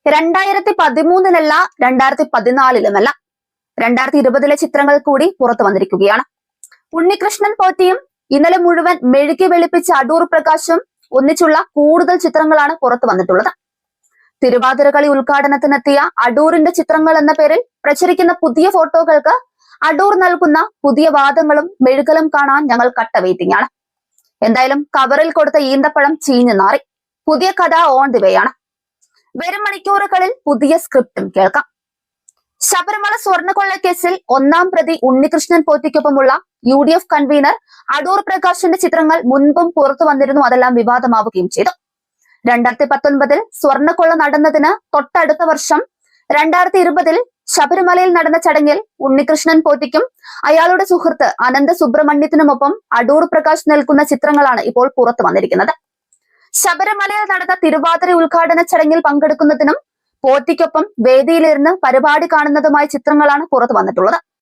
2013-ലല്ല 2014-ലുമല്ല 2020-ലെ ചിത്രങ്ങൾ കൂടി പുറത്തു വന്നിരിക്കുകയാണ്. ഉണ്ണികൃഷ്ണൻ പോറ്റിയും ഇന്നലെ മുഴുവൻ മെഴുകി വെളുപ്പിച്ച അടൂർ പ്രകാശും ഒന്നിച്ചുള്ള കൂടുതൽ ചിത്രങ്ങളാണ് പുറത്തു വന്നിട്ടുള്ളത്. തിരുവാതിരകളി ഉദ്ഘാടനത്തിനെത്തിയ അടൂരിന്റെ ചിത്രങ്ങൾ എന്ന പേരിൽ പ്രചരിക്കുന്ന പുതിയ ഫോട്ടോകൾക്ക് അടൂർ നൽകുന്ന പുതിയ വാദങ്ങളും മെഴുകലും കാണാൻ ഞങ്ങൾ കട്ട വെയിറ്റിംഗ് ആണ്. എന്തായാലും കവറിൽ കൊടുത്ത ഈന്തപ്പഴം ചീഞ്ഞു നാറി. പുതിയ കഥ ഓൺ ദി വേ ആണ്. വരും മണിക്കൂറുകളിൽ പുതിയ സ്ക്രിപ്റ്റും കേൾക്കാം. ശബരിമല സ്വർണ്ണക്കൊള്ളക്കേസിൽ ഒന്നാം പ്രതി ഉണ്ണികൃഷ്ണൻ പോറ്റിക്കൊപ്പമുള്ള UDF കൺവീനർ അടൂർ പ്രകാശിന്റെ ചിത്രങ്ങൾ മുൻപും പുറത്തു വന്നിരുന്നു. അതെല്ലാം വിവാദമാവുകയും ചെയ്തു. 2019-ൽ സ്വർണ്ണക്കൊള്ള നടന്നതിന് തൊട്ടടുത്ത വർഷം 2020-ൽ ശബരിമലയിൽ നടന്ന ചടങ്ങിൽ ഉണ്ണികൃഷ്ണൻ പോറ്റിക്കും അയാളുടെ സുഹൃത്ത് അനന്ത സുബ്രഹ്മണ്യത്തിനുമൊപ്പം അടൂർ പ്രകാശ് നിൽക്കുന്ന ചിത്രങ്ങളാണ് ഇപ്പോൾ പുറത്തു വന്നിരിക്കുന്നത്. ശബരിമലയിൽ നടന്ന തിരുവാതിര ഉദ്ഘാടന ചടങ്ങിൽ പങ്കെടുക്കുന്നതിനും പോറ്റിക്കൊപ്പം വേദിയിലിരുന്ന് പരിപാടി കാണുന്നതുമായ ചിത്രങ്ങളാണ് പുറത്തു വന്നിട്ടുള്ളത്.